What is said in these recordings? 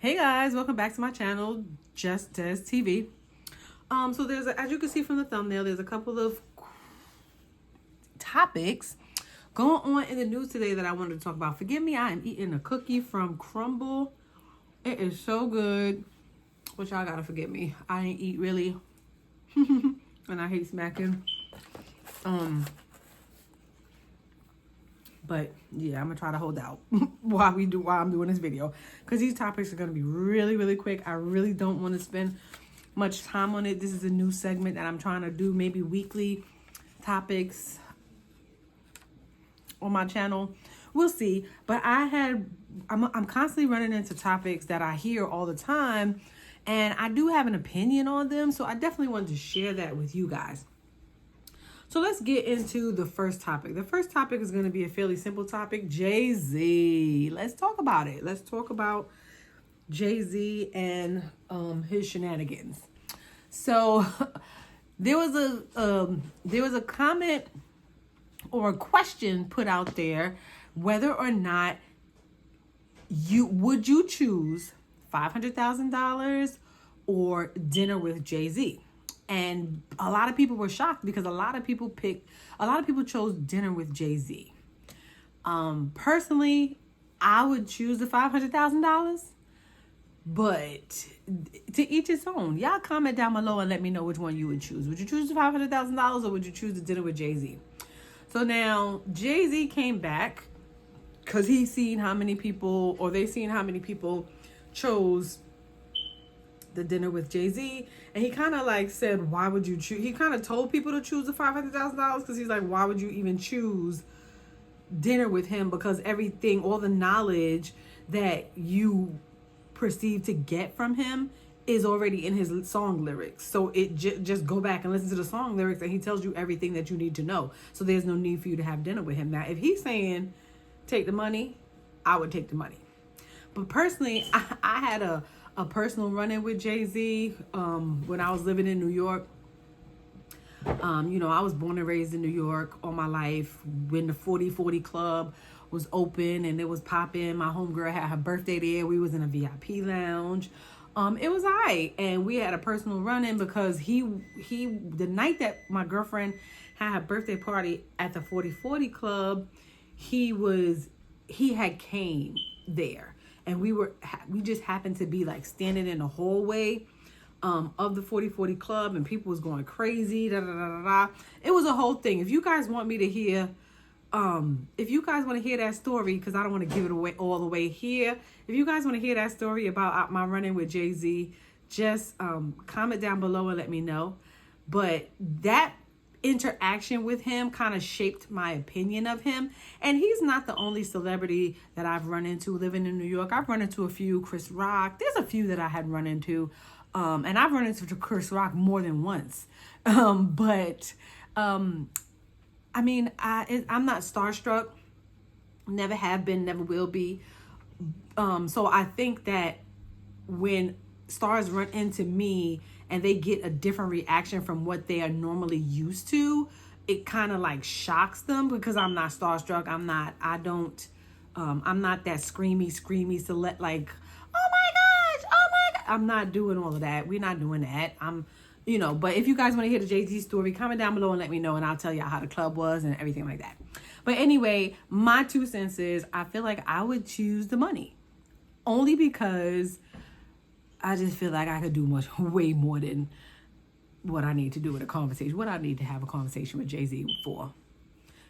Hey guys, welcome back to my channel, Just Des TV. So as you can see from the thumbnail, there's a couple of topics going on in the news today that I wanted to talk about. Forgive me, I am eating a cookie from Crumble. It is so good, which y'all gotta forgive me. I ain't eat really, and I hate smacking. But yeah, I'm gonna try to hold out while I'm doing this video, because these topics are gonna be really quick. I really don't want to spend much time on it. This is a new segment that I'm trying to do, maybe weekly topics on my channel. We'll see. But I'm constantly running into topics that I hear all the time, and I do have an opinion on them. So I definitely wanted to share that with you guys. So let's get into the first topic. The first topic is going to be a fairly simple topic. Jay-Z. Let's talk about it. Let's talk about Jay-Z and his shenanigans. So there was a comment or a question put out there whether or not would you choose $500,000 or dinner with Jay-Z. And a lot of people were shocked because a lot of people chose dinner with Jay-Z. Personally, I would choose the $500,000, but to each his own. Y'all comment down below and let me know which one you would choose. Would you choose the $500,000 or would you choose the dinner with Jay-Z? So now Jay-Z came back because they seen how many people chose the dinner with Jay-Z, and he kind of like said, why would you choose? He kind of told people to choose the $500,000 because he's like, why would you even choose dinner with him? Because everything, all the knowledge that you perceive to get from him is already in his song lyrics. So it just go back and listen to the song lyrics, and he tells you everything that you need to know. So there's no need for you to have dinner with him. Now, if he's saying take the money, I would take the money. But personally, I had a personal run-in with Jay-Z when I was living in New York. I was born and raised in New York all my life. When the 40/40 club was open and it was popping, my homegirl had her birthday there. We was in a VIP lounge. It was all right. And we had a personal run-in because the night that my girlfriend had her birthday party at the 40/40 club, he had came there. And we just happened to be like standing in the hallway of the 40/40 club, and people was going crazy. It was a whole thing. If you guys want me to hear, that story, because I don't want to give it away all the way here. If you guys want to hear that story about my run-in with Jay-Z, just comment down below and let me know. But that interaction with him kind of shaped my opinion of him, and he's not the only celebrity that I've run into living in New York. I've run into a few. Chris Rock, there's a few that I had run into, and I've run into Chris Rock more than once. I'm not starstruck, never have been, never will be. So I think that when stars run into me and they get a different reaction from what they are normally used to, it kind of like shocks them, because I'm not starstruck. I'm not that screamy select, like, oh my gosh, I'm not doing all of that. We're not doing that. But if you guys want to hear the Jay-Z story, comment down below and let me know, and I'll tell y'all how the club was and everything like that. But anyway, my 2 cents is I feel like I would choose the money, only because I just feel like I could do way more than what I need to do with a conversation. What I need to have a conversation with Jay-Z for.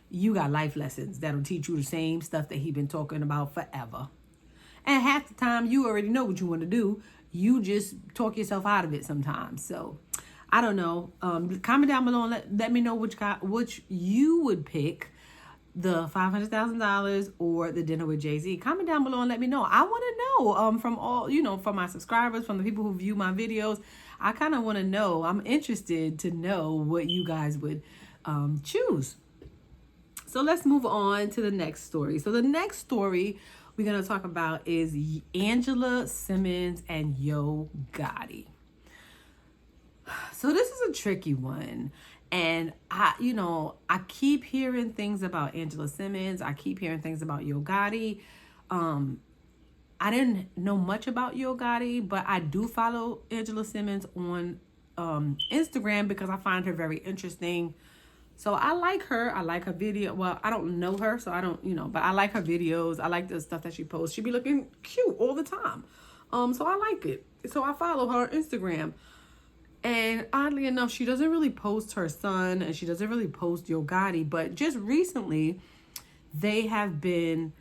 You got life lessons that'll teach you the same stuff that he been talking about forever. And half the time, you already know what you want to do. You just talk yourself out of it sometimes. So, I don't know. Comment down below and let me know which you would pick. The $500,000 or the dinner with Jay-Z. Comment down below and let me know. I want to know from all, from my subscribers, from the people who view my videos. I kind of want to know. I'm interested to know what you guys would choose. So let's move on to the next story. So the next story we're going to talk about is Angela Simmons and Yo-Gotti. So this is a tricky one. And I keep hearing things about Angela Simmons. I keep hearing things about Yo-Gotti. I didn't know much about Yo-Gotti, but I do follow Angela Simmons on Instagram because I find her very interesting. So I like her. I like her video. Well, I don't know her, so I don't, but I like her videos. I like the stuff that she posts. She be looking cute all the time. So I like it. So I follow her on Instagram. And oddly enough, she doesn't really post her son and she doesn't really post Yo-Gotti, but just recently they have been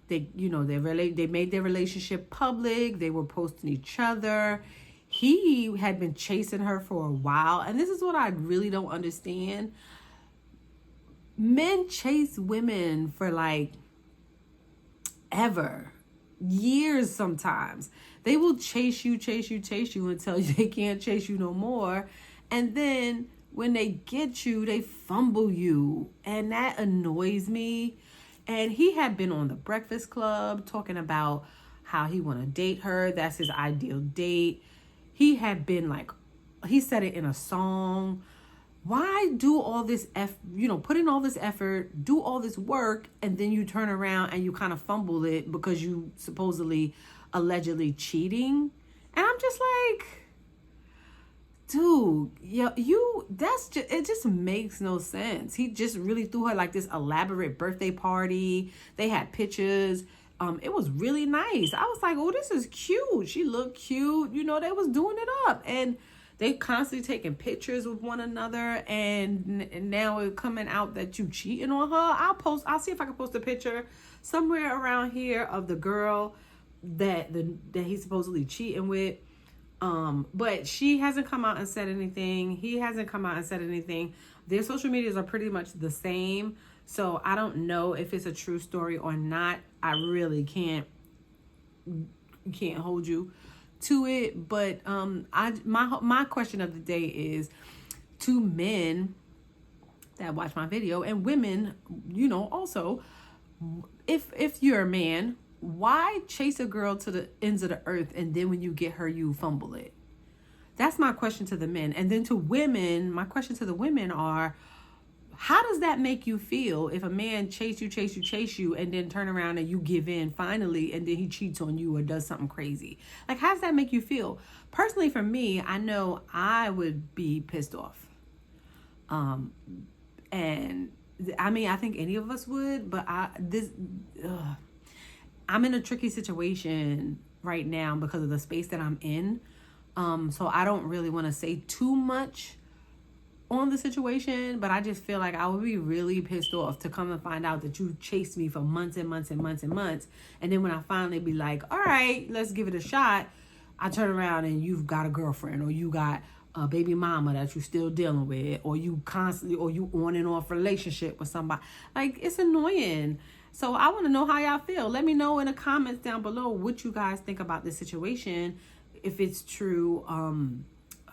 they made their relationship public. They were posting each other. He had been chasing her for a while, and this is what I really don't understand. Men chase women for like ever, years sometimes. They will chase you until they can't chase you no more. And then when they get you, they fumble you. And that annoys me. And he had been on the Breakfast Club talking about how he want to date her. That's his ideal date. He had been like, he said it in a song. Why do all this put in all this effort, do all this work, and then you turn around and you kind of fumble it because you supposedly, allegedly cheating? And I'm just like, dude, it just makes no sense. He just really threw her like this elaborate birthday party. They had pictures. It was really nice. I was like, oh, this is cute. She looked cute. They was doing it up. And they constantly taking pictures with one another. And now it's coming out that you cheating on her. I'll see if I can post a picture somewhere around here of the girl that he's supposedly cheating with. But she hasn't come out and said anything. He hasn't come out and said anything. Their social medias are pretty much the same. So I don't know if it's a true story or not. I really can't hold you to it. But my question of the day is to men that watch my video and women, also, if you're a man, why chase a girl to the ends of the earth and then when you get her, you fumble it? That's my question to the men. And then to women, my question to the women are, how does that make you feel if a man chase you, and then turn around and you give in finally, and then he cheats on you or does something crazy? Like, how does that make you feel? Personally, for me, I know I would be pissed off. And I mean, I think any of us would, but I'm in a tricky situation right now because of the space that I'm in. So I don't really want to say too much on the situation, but I just feel like I would be really pissed off to come and find out that you chased me for months and months and months and months. And then when I finally be like, all right, let's give it a shot, I turn around and you've got a girlfriend, or you got a baby mama that you're still dealing with, or you on and off relationship with somebody. Like, it's annoying. So I want to know how y'all feel. Let me know in the comments down below what you guys think about this situation. If it's true,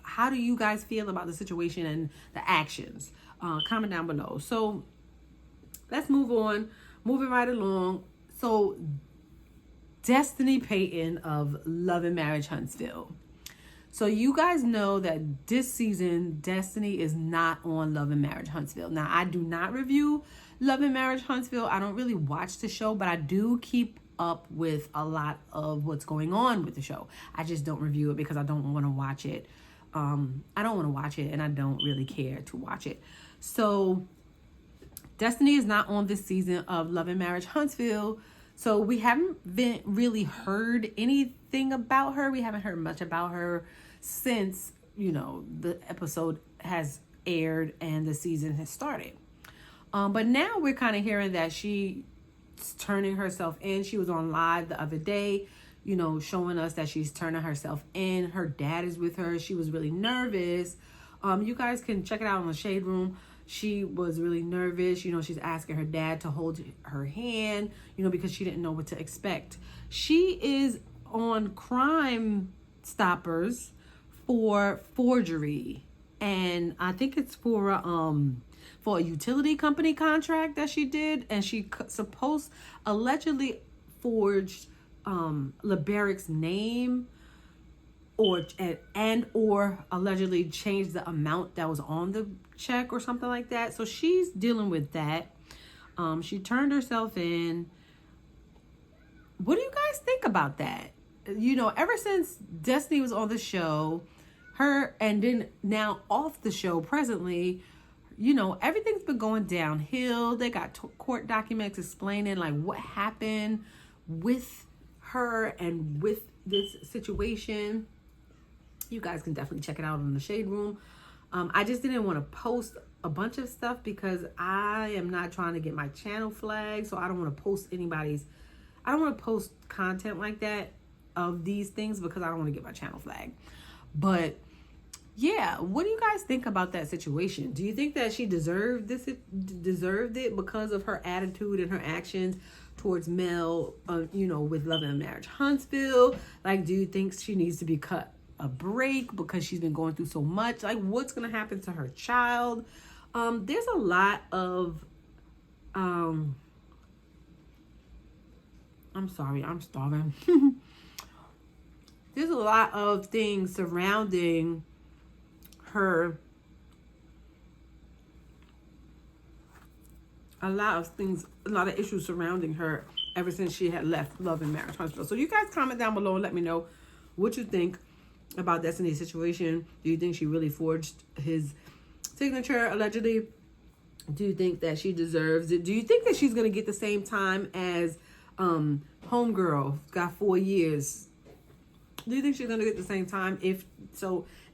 how do you guys feel about the situation and the actions? Comment down below. So let's move on. Moving right along. So Destiny Payton of Love and Marriage Huntsville. So you guys know that this season, Destiny is not on Love and Marriage Huntsville. Now, I do not review Love and Marriage Huntsville. I don't really watch the show, but I do keep up with a lot of what's going on with the show. I just don't review it because I don't want to watch it. I don't want to watch it, and I don't really care to watch it. So Destiny is not on this season of Love and Marriage Huntsville. So we haven't really heard anything about her. We haven't heard much about her since, the episode has aired and the season has started. But now we're kind of hearing that she's turning herself in. She was on live the other day, showing us that she's turning herself in. Her dad is with her. She was really nervous. You guys can check it out on the Shade Room. She was really nervous. She's asking her dad to hold her hand, because she didn't know what to expect. She is on Crime Stoppers for forgery. And I think it's for a utility company contract that she did. And she allegedly forged LeBarrick's name or allegedly changed the amount that was on the check or something like that. So she's dealing with that. She turned herself in. what do you guys think about that? You know, ever since Destiny was on the show, her, and then now off the show presently, you know, everything's been going downhill. They got court documents explaining like what happened with her and with this situation. You guys can definitely check it out in the Shade Room. I just didn't want to post a bunch of stuff because I am not trying to get my channel flagged. So I don't want to post I don't want to post content like that of these things because I don't want to get my channel flagged. But yeah, what do you guys think about that situation? Do you think that she deserved it because of her attitude and her actions towards Mel, you know, with Love and Marriage Huntsville? Like, do you think she needs to be cut a break because she's been going through so much? Like, what's going to happen to her child? There's a lot of, I'm sorry, I'm starving. There's a lot of things surrounding her, a lot of issues surrounding her ever since she had left Love and Marriage Huntsville. So you guys comment down below and let me know what you think about Destiny's situation. Do you think she really forged his signature allegedly? Do you think that she deserves it? Do you think that she's going to get the same time as Homegirl got 4 years? Do you think she's going to get the same time if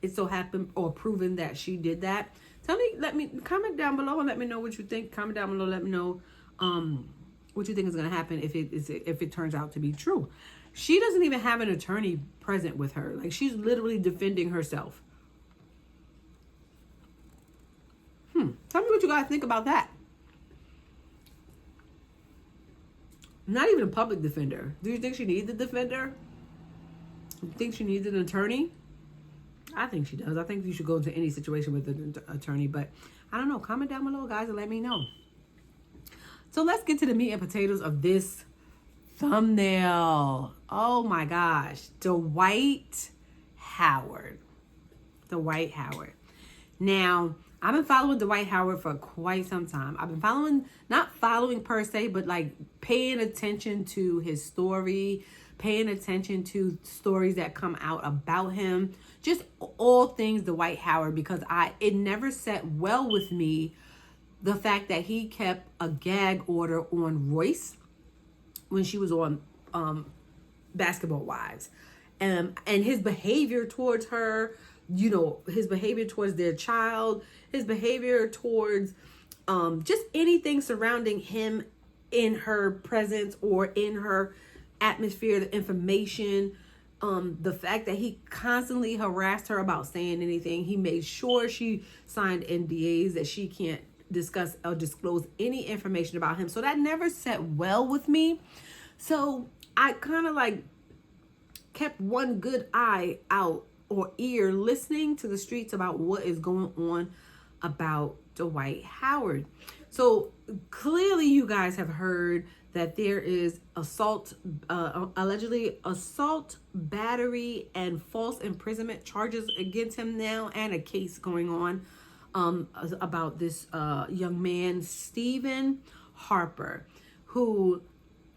it so happened or proven that she did that? Let me comment down below and let me know what you think. Comment down below, let me know what you think is going to happen if it turns out to be true. She doesn't even have an attorney present with her. Like, she's literally defending herself. Tell me what you guys think about that. Not even a public defender. Do you think she needs a defender? Do you think she needs an attorney? I think she does. I think you should go into any situation with an attorney. But I don't know. Comment down below, guys, and let me know. So let's get to the meat and potatoes of this thumbnail. Oh my gosh. Dwight Howard. Dwight Howard. Now, I've been following Dwight Howard for quite some time. I've been not following per se, but like paying attention to his story, paying attention to stories that come out about him, just all things Dwight Howard, because it never sat well with me the fact that he kept a gag order on Royce when she was on Basketball Wives, and his behavior towards her, you know, his behavior towards their child, his behavior towards just anything surrounding him in her presence or in her atmosphere, the information, the fact that he constantly harassed her about saying anything. He made sure she signed NDAs that she can't discuss or disclose any information about him. So that never sat well with me. So I kind of like kept one good eye out or ear listening to the streets about what is going on about Dwight Howard. So clearly you guys have heard that there is allegedly assault, battery, and false imprisonment charges against him now, and a case going on about this young man, Stephen Harper, who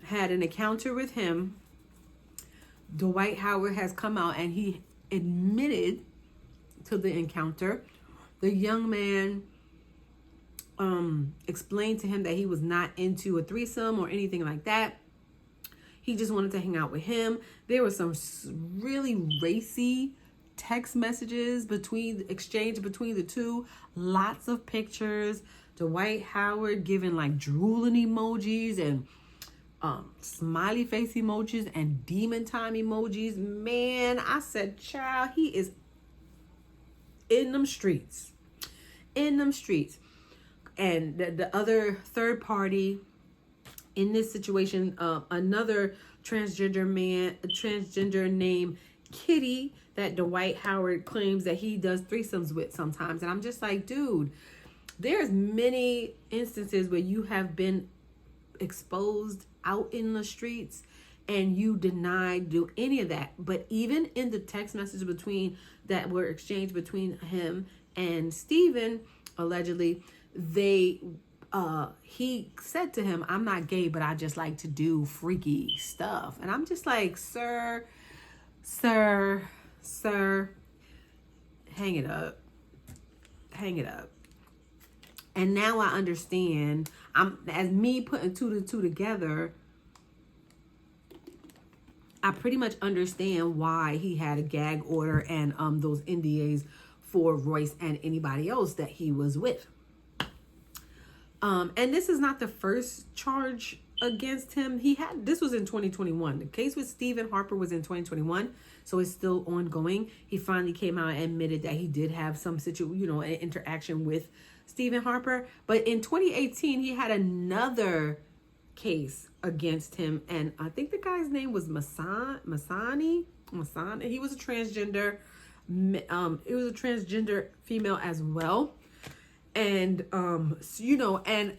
had an encounter with him. Dwight Howard has come out and he admitted to the encounter. The young man explained to him that he was not into a threesome or anything like that. He just wanted to hang out with him. There were some really racy text messages exchanged between the two. Lots of pictures. Dwight Howard giving like drooling emojis and smiley face emojis and demon time emojis. Man, I said, child, he is in them streets. And the other third party in this situation, another transgender named Kitty, that Dwight Howard claims that he does threesomes with sometimes. And I'm just like, dude, there's many instances where you have been exposed out in the streets and you denied do any of that. But even in the text messages that were exchanged between him and Steven, allegedly, they he said to him, I'm not gay, but I just like to do freaky stuff. And I'm just like, sir, hang it up. And now I understand, as me putting two to two together, I pretty much understand why he had a gag order and those NDAs for Royce and anybody else that he was with. And this is not the first charge against him. This was in 2021. The case with Stephen Harper was in 2021, so it's still ongoing. He finally came out and admitted that he did have some an interaction with Stephen Harper. But in 2018, he had another case against him, and I think the guy's name was Masani. He was a transgender. It was a transgender female as well. And and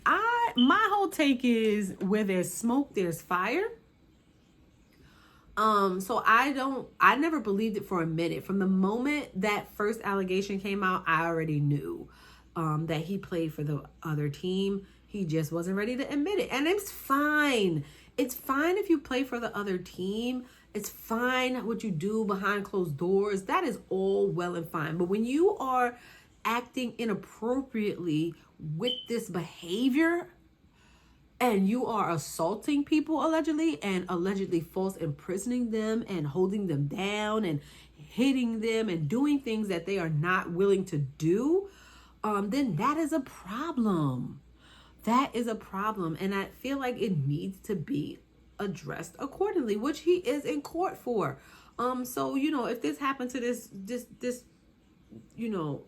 my whole take is, where there's smoke, there's fire. So I never believed it for a minute. From the moment that first allegation came out, I already knew that he played for the other team. He just wasn't ready to admit it. And it's fine. It's fine if you play for the other team. It's fine what you do behind closed doors. That is all well and fine. But when you are acting inappropriately with this behavior, and you are assaulting people allegedly false imprisoning them and holding them down and hitting them and doing things that they are not willing to do, then that is a problem. That is a problem. And I feel like it needs to be addressed accordingly, which he is in court for. So, if this happened to this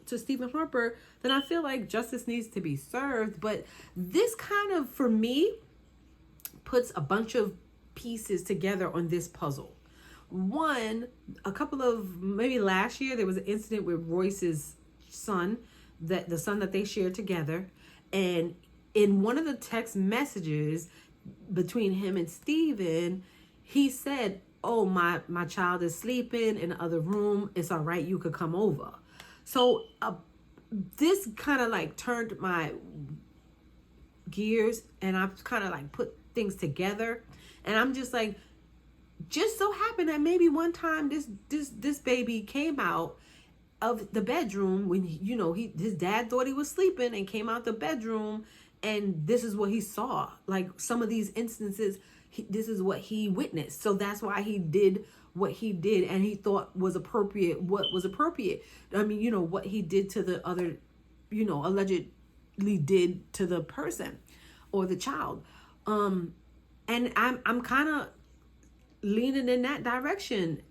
to Stephen Harper, then I feel like justice needs to be served. But this kind of, for me, puts a bunch of pieces together on this puzzle. One, maybe last year, there was an incident with Royce's son, the son that they shared together. And in one of the text messages between him and Stephen, he said, oh, my child is sleeping in the other room. It's all right. You could come over. So this kind of like turned my gears, and I've kind of like put things together. And I'm just like, just so happened that maybe one time this baby came out of the bedroom when his dad thought he was sleeping and came out the bedroom, and this is what he saw. Like some of these instances, this is what he witnessed. So that's why he did what he did, and he thought was appropriate what was appropriate. I mean, what he did to the other, allegedly did to the person or the child. And I'm kind of leaning in that direction.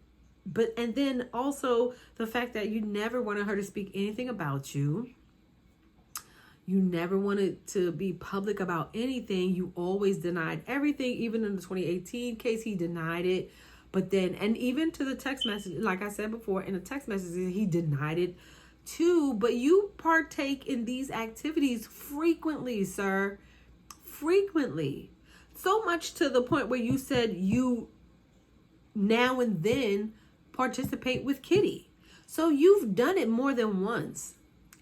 And then also the fact that you never wanted her to speak anything about you. You never wanted to be public about anything. You always denied everything. Even in the 2018 case, he denied it. But then, and even to the text message, like I said before, in the text messages, he denied it too. But you partake in these activities frequently, sir. Frequently. So much to the point where you said you now and then participate with Kitty. So you've done it more than once.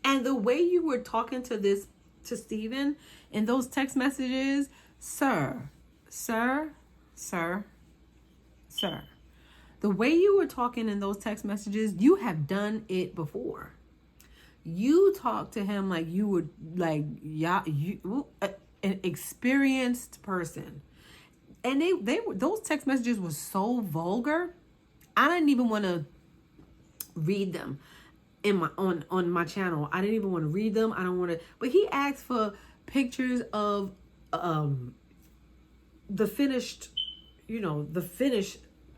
And the way you were talking to Stephen in those text messages, sir, the way you were talking in those text messages, you have done it before. You talked to him like you were an experienced person. And those text messages were so vulgar. I didn't even want to read them on my channel. I didn't even want to read them. I don't want to. But he asked for pictures of the finished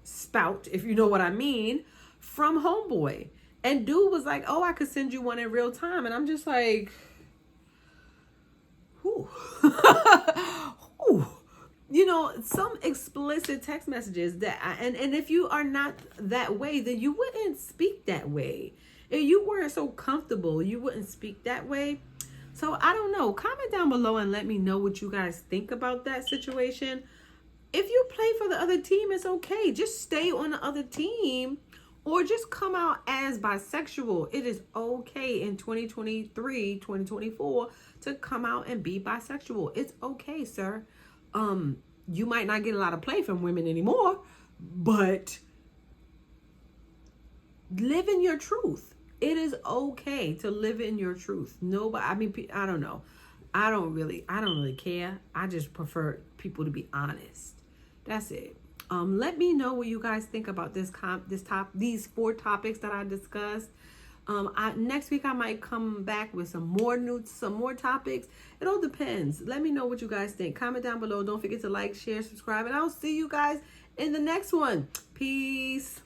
spout, if you know what I mean, from Homeboy. And dude was like, oh, I could send you one in real time. And I'm just like, whew. Some explicit text messages and if you are not that way, then you wouldn't speak that way. If you weren't so comfortable, you wouldn't speak that way. So I don't know. Comment down below and let me know what you guys think about that situation. If you play for the other team, it's okay. Just stay on the other team or just come out as bisexual. It is okay in 2023, 2024 to come out and be bisexual. It's okay, sir. You might not get a lot of play from women anymore, but live in your truth. It is okay to live in your truth. Nobody, I mean, I don't know. I don't really care. I just prefer people to be honest. That's it. Let me know what you guys think about these 4 topics that I discussed. Next week I might come back with some more topics. It all depends. Let me know what you guys think. Comment down below. Don't forget to like, share, subscribe, and I'll see you guys in the next one. Peace.